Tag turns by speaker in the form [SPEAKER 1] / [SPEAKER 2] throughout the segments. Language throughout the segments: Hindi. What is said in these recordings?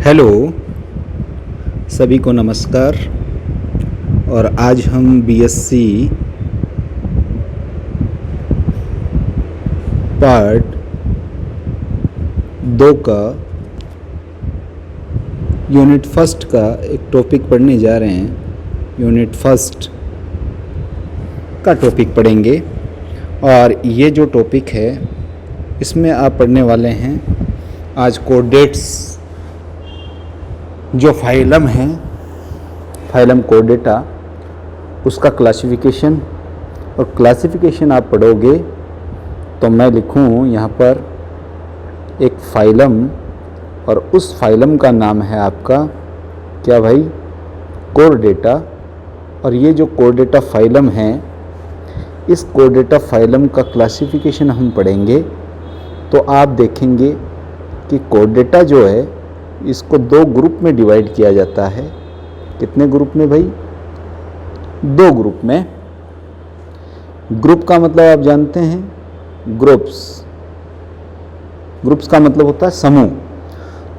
[SPEAKER 1] हेलो, सभी को नमस्कार। और आज हम बीएससी पार्ट 2 का यूनिट फर्स्ट का एक टॉपिक पढ़ने जा रहे हैं। यूनिट फर्स्ट का टॉपिक पढ़ेंगे और ये जो टॉपिक है इसमें आप पढ़ने वाले हैं आज कोऑर्डिनेट्स, जो फाइलम है, फाइलम कोऑर्डिनेटा, उसका क्लासिफिकेशन। और क्लासिफिकेशन आप पढ़ोगे तो मैं लिखूँ यहाँ पर एक फाइलम और उस फाइलम का नाम है आपका क्या भाई, कोऑर्डिनेटा। और ये जो कोऑर्डिनेटा फाइलम है, इस कोऑर्डिनेटा फाइलम का क्लासिफिकेशन हम पढ़ेंगे तो आप देखेंगे कि कोऑर्डिनेटा जो है इसको 2 ग्रुप में डिवाइड किया जाता है। कितने ग्रुप में भाई? 2 ग्रुप में। ग्रुप का मतलब आप जानते हैं, ग्रुप्स। ग्रुप्स का मतलब होता है समूह।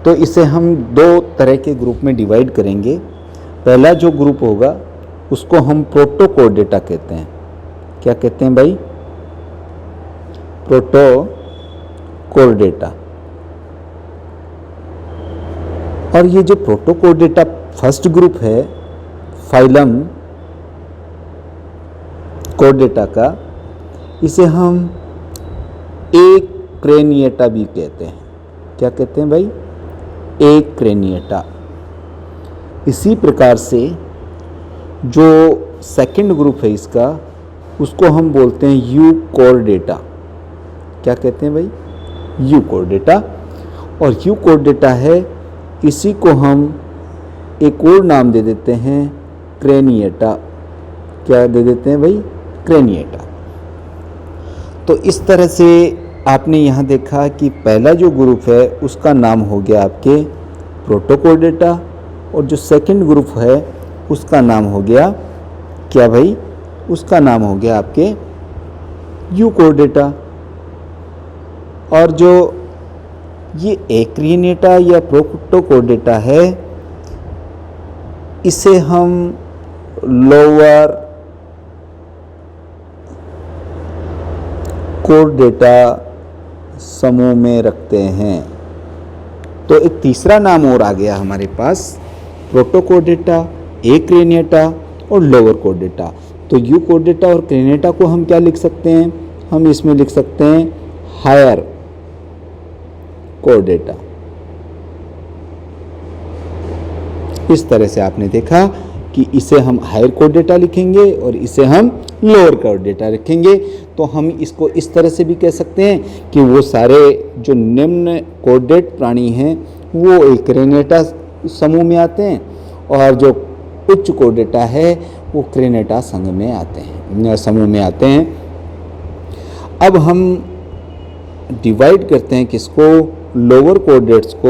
[SPEAKER 1] तो इसे हम 2 तरह के ग्रुप में डिवाइड करेंगे। पहला जो ग्रुप होगा उसको हम प्रोटो कोऑर्डिनेटा कहते हैं। क्या कहते हैं भाई? प्रोटो कोऑर्डिनेटा। और ये जो प्रोटो कोऑर्डिनेटा फर्स्ट ग्रुप है फाइलम कोऑर्डिनेटा का, इसे हम एक्रेनिएटा भी कहते हैं। क्या कहते हैं भाई? एक्रेनिएटा। इसी प्रकार से जो सेकंड ग्रुप है इसका, उसको हम बोलते हैं यूकोऑर्डिनेटा। क्या कहते हैं भाई? यूकोऑर्डिनेटा। और यूकोऑर्डिनेटा है, इसी को हम एक और नाम दे देते हैं क्रेनिएटा। क्या दे देते हैं भाई? क्रेनिएटा। तो इस तरह से आपने यहाँ देखा कि पहला जो ग्रुप है उसका नाम हो गया आपके प्रोटो कोऑर्डिनेटा, और जो सेकंड ग्रुप है उसका नाम हो गया क्या भाई? उसका नाम हो गया आपके यूकोऑर्डिनेटा। और जो ये एक्रेनिएटा या प्रोटो कोऑर्डिनेटा है, इसे हम लोअर कोऑर्डिनेटा समूह में रखते हैं। तो एक तीसरा नाम और आ गया हमारे पास, प्रोटो कोऑर्डिनेटा, एक्रेनिएटा और लोअर कोऑर्डिनेटा। तो यू कोऑर्डिनेटा और क्रेनिएटा को हम क्या लिख सकते हैं? हम इसमें लिख सकते हैं हायर कोऑर्डिनेटा। इस तरह से आपने देखा कि इसे हम हायर कोऑर्डिनेटा लिखेंगे और इसे हम लोअर कोऑर्डिनेटा रखेंगे। तो हम इसको इस तरह से भी कह सकते हैं कि वो सारे जो निम्न कोऑर्डिनेट प्राणी हैं वो एक्रेनिएटा समूह में आते हैं, और जो उच्च कोऑर्डिनेटा है वो क्रेनिएटा संघ में आते हैं, समूह में आते हैं। अब हम डिवाइड करते हैं किसको? लोअर कोऑर्डिनेट्स को।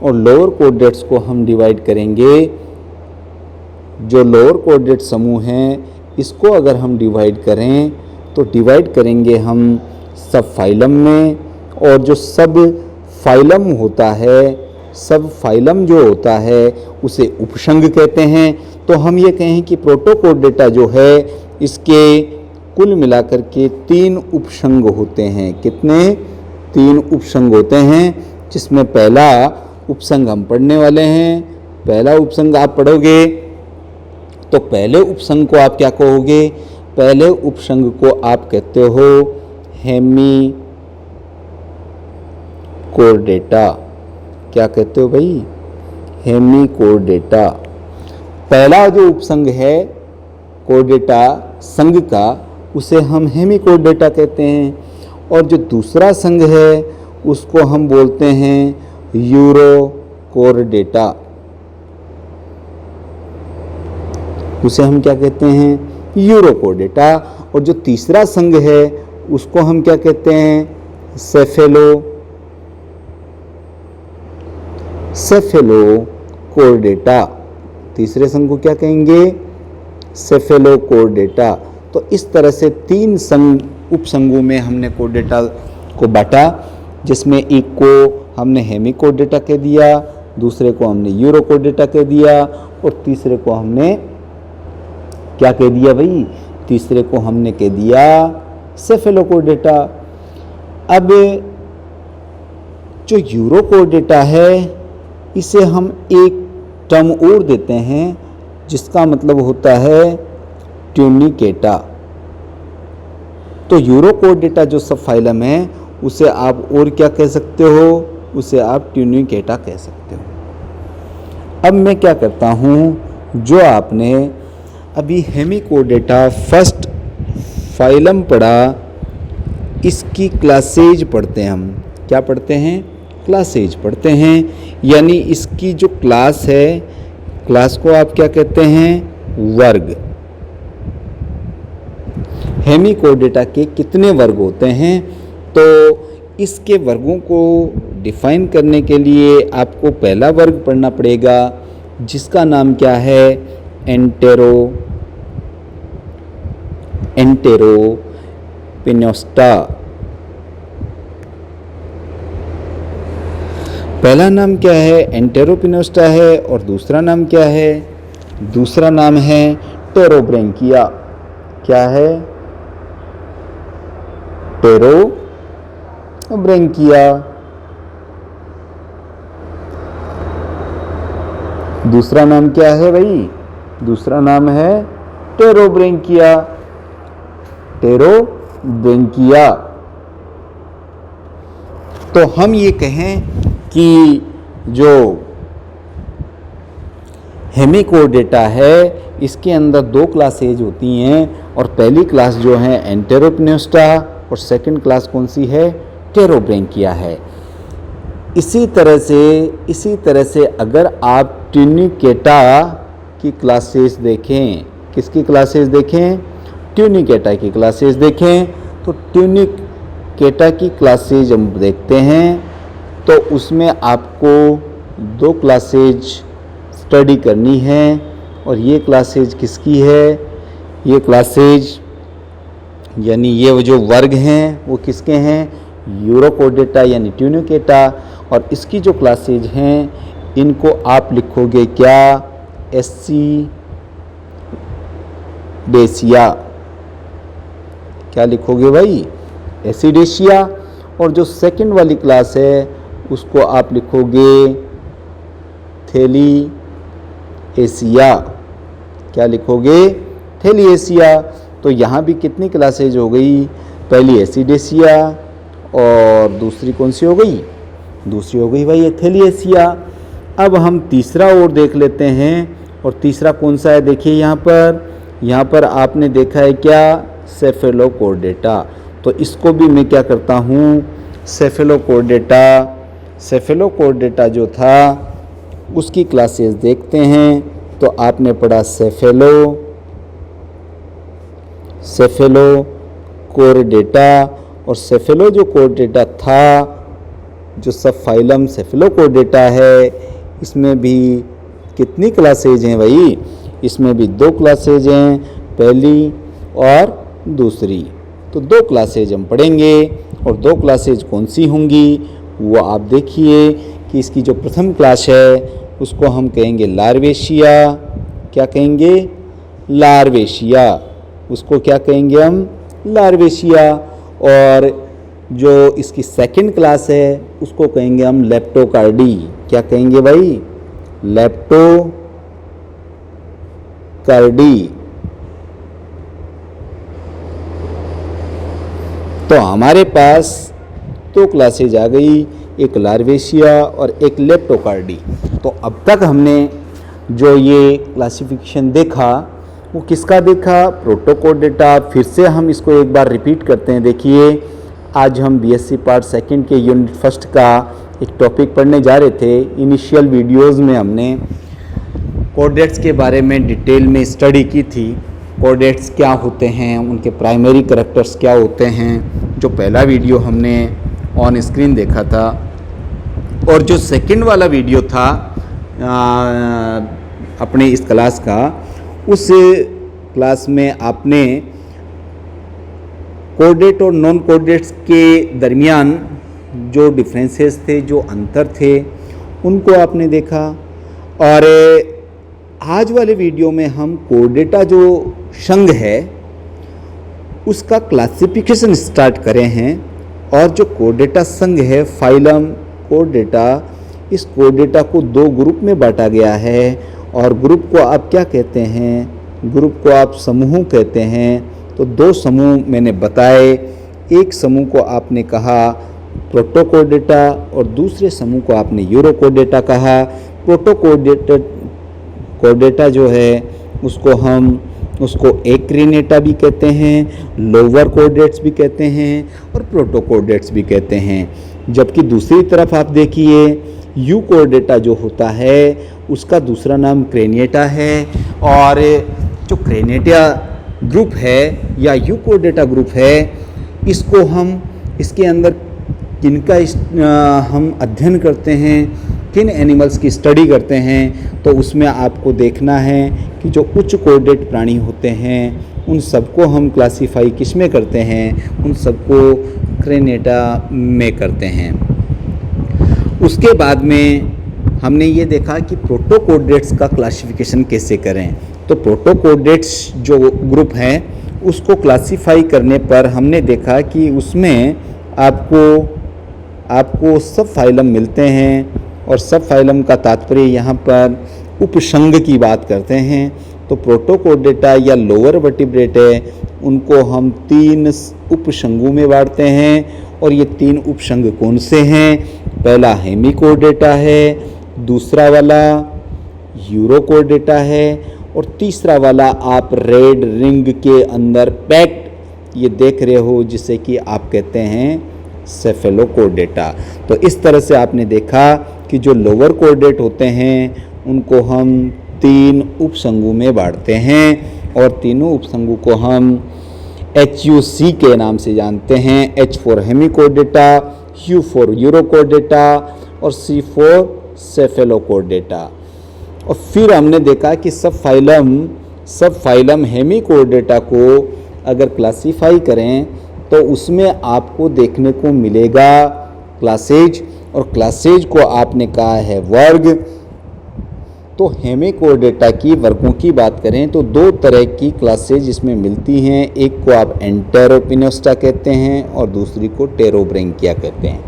[SPEAKER 1] और लोअर कोऑर्डिनेट्स को हम डिवाइड करेंगे, जो लोअर कोऑर्डिनेट समूह हैं इसको अगर हम डिवाइड करें तो डिवाइड करेंगे हम सब फाइलम में। और जो सब फाइलम होता है, सब फाइलम जो होता है उसे उपसंघ कहते हैं। तो हम ये कहें कि प्रोटो कोऑर्डिनेटा जो है इसके कुल मिलाकर के 3 उपसंघ होते हैं। कितने? 3 उपसंघ होते हैं, जिसमें पहला उपसंघ हम पढ़ने वाले हैं। पहला उपसंघ आप पढ़ोगे तो पहले उपसंघ को आप क्या कहोगे? पहले उपसंघ को आप कहते हो हेमी कोऑर्डिनेटा। क्या कहते हो भाई? हेमी कोऑर्डिनेटा। पहला जो उपसंघ है कोऑर्डिनेटा संघ का, उसे हम हेमी कोऑर्डिनेटा कहते हैं। और जो दूसरा संघ है उसको हम बोलते हैं यूरो कोऑर्डिनेटा। उसे हम क्या कहते हैं? यूरो कोऑर्डिनेटा। और जो तीसरा संघ है उसको हम क्या कहते हैं? सेफेलो कोऑर्डिनेटा। तीसरे संघ को क्या कहेंगे? सेफेलो कोऑर्डिनेटा। तो इस तरह से 3 संघ उपसंघों में हमने कोऑर्डिनेटा को बांटा, जिसमें एक को हमने हेमी कोऑर्डिनेटा कह दिया, दूसरे को हमने यूरोकोर्डेटा कह दिया और तीसरे को हमने क्या कह दिया भाई, तीसरे को हमने कह दिया सेफेलोकोर्डेटा। अब जो यूरोकोर्डेटा है इसे हम एक टर्म और देते हैं जिसका मतलब होता है ट्यूनिकेटा। तो यूरोकोर्डेटा जो सब फाइलम है उसे आप और क्या कह सकते हो, उसे आप ट्यूनिकेटा कह सकते हो। अब मैं क्या करता हूँ, जो आपने अभी हेमिकोर्डेटा फर्स्ट फाइलम पढ़ा, इसकी क्लासेज पढ़ते हैं हम। क्या पढ़ते हैं, क्लासेज पढ़ते हैं। यानी इसकी जो क्लास है, क्लास को आप क्या कहते हैं, वर्ग। हेमिकोर्डेटा के कितने वर्ग होते हैं, तो इसके वर्गों को डिफाइन करने के लिए आपको पहला वर्ग पढ़ना पड़ेगा जिसका नाम क्या है, एंटेरोपिनोस्टा। पहला नाम क्या है, एंटेरोपिनोस्टा है, और दूसरा नाम क्या है, दूसरा नाम है टेरोब्रेंकिया। क्या है, टेरोब्रेंकिया। दूसरा नाम क्या है भाई, दूसरा नाम है टेरोब्रेंकिया, टेरोब्रेंकिया। तो हम ये कहें कि जो हेमिकोर्डेटा है इसके अंदर दो क्लासेज होती हैं, और पहली क्लास जो है एंटेरोपिनोस्टा और सेकंड क्लास कौन सी है, टेरोब्रेंकिया है। इसी तरह से अगर आप ट्यूनिकेटा की क्लासेस देखें, किसकी क्लासेस देखें, ट्यूनिकेटा की क्लासेस देखें, तो ट्यूनिकेटा की क्लासेज हम देखते हैं तो उसमें आपको दो क्लासेज स्टडी करनी है। और ये क्लासेज किसकी है, ये क्लासेज यानी ये जो वर्ग हैं वो किसके हैं, यूरोकोर्डेटा यानी ट्यूनिकेटा। और इसकी जो क्लासेज हैं इनको आप लिखोगे क्या, एसिडेशिया। क्या लिखोगे भाई, एसिडेशिया। और जो सेकंड वाली क्लास है उसको आप लिखोगे थैलिएसिया। क्या लिखोगे, थैलिएसिया। तो यहाँ भी कितनी क्लासेज हो गई, पहली एसिडेशिया और दूसरी कौन सी हो गई, दूसरी हो गई भाई थैलिएसिया। अब हम तीसरा और देख लेते हैं, और तीसरा कौन सा है, देखिए यहाँ पर आपने देखा है क्या, सेफेलोकोर्डेटा। तो इसको भी मैं क्या करता हूँ, सेफेलोकोर्डेटा जो था उसकी क्लासेस देखते हैं। तो आपने पढ़ा सेफेलोकोर्डेटा, और सेफेलो जो कोर्डेटा था, जो सब फाइलम सेफेलोकोर्डेटा है, इसमें भी कितनी क्लासेज हैं भाई, इसमें भी दो क्लासेज हैं, पहली और दूसरी। तो दो क्लासेज हम पढ़ेंगे, और दो क्लासेज कौन सी होंगी वो आप देखिए कि इसकी जो प्रथम क्लास है उसको हम कहेंगे लार्वेशिया। क्या कहेंगे, लार्वेशिया। उसको क्या कहेंगे हम, लार्वेशिया। और जो इसकी सेकंड क्लास है उसको कहेंगे हम लेप्टोकार्डी। क्या कहेंगे भाई, लेप्टोकार्डी। तो हमारे पास दो क्लासेज आ गई, एक लार्वेशिया और एक लेप्टोकार्डी। तो अब तक हमने जो ये क्लासिफिकेशन देखा वो किसका देखा, प्रोटोकोर्डेटा। फिर से हम इसको एक बार रिपीट करते हैं। देखिए, आज हम बीएससी पार्ट सेकंड के यूनिट फर्स्ट का एक टॉपिक पढ़ने जा रहे थे। इनिशियल वीडियोस में हमने कोर्डेट्स के बारे में डिटेल में स्टडी की थी। कोर्डेट्स क्या होते हैं, उनके प्राइमरी कैरेक्टर्स क्या होते हैं, जो पहला वीडियो हमने ऑन स्क्रीन देखा था। और जो सेकंड वाला वीडियो था अपने इस क्लास का, उस क्लास में आपने कोर्डेट और नॉन कोर्डेट्स के दरमियान जो डिफरेंसेस थे, जो अंतर थे, उनको आपने देखा। और आज वाले वीडियो में हम कोर्डेटा जो संघ है उसका क्लासिफिकेशन स्टार्ट करे हैं। और जो कोर्डेटा संघ है, फाइलम कोर्डेटा, इस कोर्डेटा को 2 ग्रुप में बांटा गया है। और ग्रुप को आप क्या कहते हैं? ग्रुप को आप समूह कहते हैं। तो 2 समूह मैंने बताए। एक समूह को आपने कहा प्रोटोकोर्डेटा और दूसरे समूह को आपने यूरोकोर्डेटा कहा। कोर्डेटा जो है उसको एक्रिनेटा भी कहते हैं, लोअर कोर्डेट्स भी कहते हैं और प्रोटोकोर्डेट्स भी कहते हैं। जबकि दूसरी तरफ आप देखिए यूकोर्डेटा जो होता है उसका दूसरा नाम क्रेनिएटा है। और जो क्रेनिएटा ग्रुप है या यूकोर्डेटा ग्रुप है, इसके अंदर किनका हम अध्ययन करते हैं, किन एनिमल्स की स्टडी करते हैं, तो उसमें आपको देखना है कि जो उच्च कोर्डेट प्राणी होते हैं उन सबको हम क्लासीफाई किस में करते हैं? उन सबको क्रेनेटा में करते हैं। उसके बाद में हमने ये देखा कि प्रोटोकोर्डेट्स का क्लासिफिकेशन कैसे करें। तो प्रोटोकोर्डेट्स जो ग्रुप हैं उसको क्लासीफाई करने पर हमने देखा कि उसमें आपको सब फाइलम मिलते हैं। और सब फाइलम का तात्पर्य यहाँ पर उपसंघ की बात करते हैं। तो प्रोटोकोर्डेटा या लोअर वर्टिब्रेट है, उनको हम 3 उपसंघों में बांटते हैं। और ये 3 उपसंघ कौन से हैं? पहला हेमिकोर्डेटा है, दूसरा वाला यूरोकोर्डेटा है और तीसरा वाला आप रेड रिंग के अंदर पैक्ड ये देख रहे हो जिसे कि आप कहते हैं सेफेलोकोर्डेटा। तो इस तरह से आपने देखा कि जो लोअर कोर्डेट होते हैं उनको हम 3 उपसंघों में बांटते हैं। और तीनों उपसंघों को हम HUC के नाम से जानते हैं। H फॉर हेमिकोर्डेटा, U फॉर यूरोकोर्डेटा और C फॉर सेफेलोकोर्डेटा। और फिर हमने देखा कि सब फाइलम हेमिकोर्डेटा को अगर क्लासीफाई करें तो उसमें आपको देखने को मिलेगा क्लासेज। और क्लासेज को आपने कहा है वर्ग। तो हेमिकोर्डेटा की वर्गों की बात करें तो 2 तरह की क्लासेज इसमें मिलती हैं। एक को आप एंटेरोपिनेस्टा कहते हैं और दूसरी को टेरोब्रेंकिया कहते हैं।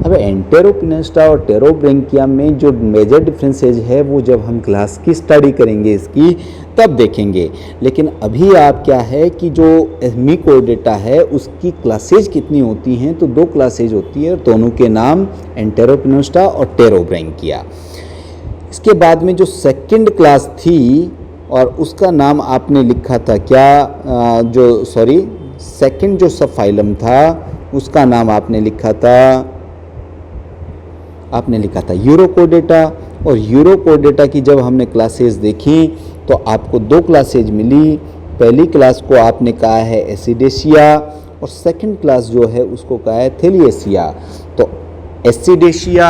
[SPEAKER 1] अब एंटेरोपिनेस्टा और टेरोब्रेंकिया में जो मेजर डिफरेंसेज है वो जब हम क्लास की स्टडी करेंगे इसकी तब देखेंगे। लेकिन अभी आप क्या है कि जो हेमिकोर्डेटा है उसकी क्लासेज कितनी होती हैं? तो 2 क्लासेज होती है और दोनों के नाम एंटेरोपिनेस्टा और टेरोब्रेंकिया। इसके बाद में जो सेकंड क्लास थी और उसका नाम आपने लिखा था क्या, सेकंड जो सब फाइलम था उसका नाम आपने लिखा था यूरोकोर्डेटा। और यूरोकोर्डेटा की जब हमने क्लासेज देखी तो आपको 2 क्लासेज मिली। पहली क्लास को आपने कहा है एसिडेशिया और सेकंड क्लास जो है उसको कहा है थेलिएशिया। तो एसिडेशिया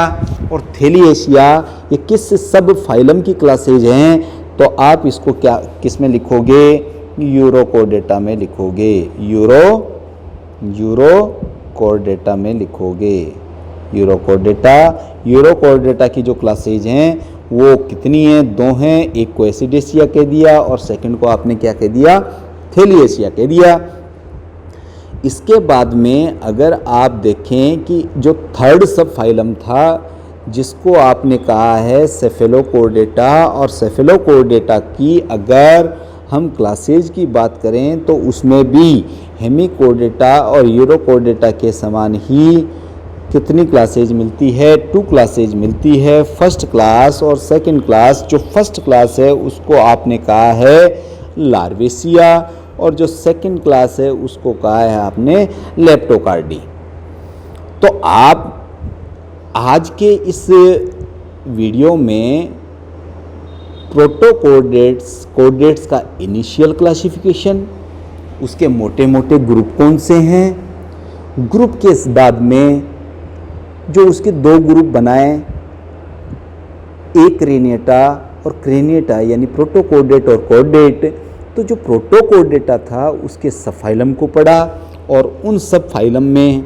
[SPEAKER 1] और थेलिएशिया ये किस सब फाइलम की क्लासेज हैं? तो आप इसको किस में लिखोगे? यूरोकोर्डेटा में लिखोगे। यूरोकोर्डेटा में लिखोगे। यूरोकोर्डेटा की जो क्लासेज हैं वो कितनी हैं? 2 हैं। एक को एसिडेशिया कह दिया और सेकंड को आपने क्या कह दिया? थेलिएशिया कह दिया। इसके बाद में अगर आप देखें कि जो थर्ड सब फाइलम था जिसको आपने कहा है सेफेलोकोर्डेटा, और सेफेलोकोर्डेटा की अगर हम क्लासेज की बात करें तो उसमें भी हेमिकोर्डेटा और यूरोकोर्डेटा के समान ही कितनी क्लासेज मिलती है? 2 क्लासेज मिलती है, फर्स्ट क्लास और सेकंड क्लास। जो फर्स्ट क्लास है उसको आपने कहा है लार्वेसिया और जो सेकंड क्लास है उसको कहा है आपने लेप्टोकार्डी। तो आप आज के इस वीडियो में कोर्डेट्स का इनिशियल क्लासिफिकेशन, उसके मोटे मोटे ग्रुप कौन से हैं, ग्रुप के बाद में जो उसके 2 ग्रुप बनाए, एक क्रेनिएटा और क्रेनिएटा यानी प्रोटोकोर्डेट और कोर्डेट। तो जो प्रोटोकोर्डेटा था उसके सब फाइलम को पढ़ा और उन सब फाइलम में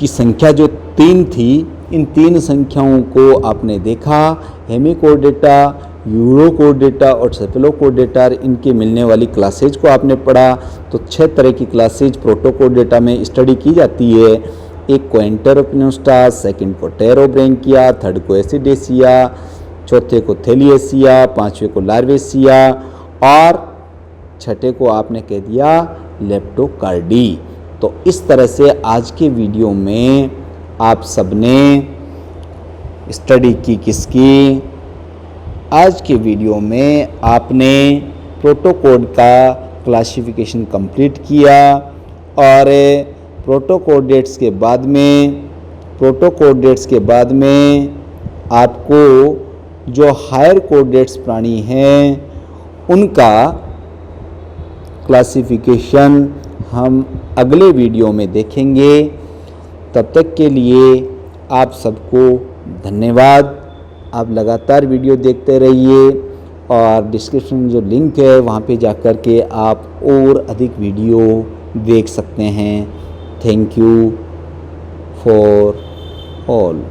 [SPEAKER 1] की संख्या जो 3 थी, इन 3 संख्याओं को आपने देखा, हेमिकोर्डेटा, यूरोकोर्डेटा और सेफेलोकोर्डेटा, इनके मिलने वाली क्लासेज को आपने पढ़ा। तो 6 तरह की क्लासेज प्रोटोकोर्डेटा में स्टडी की जाती है। एक को एंटेरोपिनोस्टा, सेकंड को टेरोब्रेंकिया, थर्ड को एसिडेसिया, चौथे को थेलिएसिया, पांचवे को लार्वेसिया और छठे को आपने कह दिया लेप्टोकार्डी। तो इस तरह से आज के वीडियो में आप सबने स्टडी की किसकी? आज के वीडियो में आपने प्रोटोकोड का क्लासिफिकेशन कंप्लीट किया और प्रोटोकोडेट्स के बाद में आपको जो हायर कोडेट्स प्राणी हैं उनका क्लासिफिकेशन हम अगले वीडियो में देखेंगे। तब तक के लिए आप सबको धन्यवाद। आप लगातार वीडियो देखते रहिए और डिस्क्रिप्शन में जो लिंक है वहाँ पे जाकर के आप और अधिक वीडियो देख सकते हैं। Thank you for all.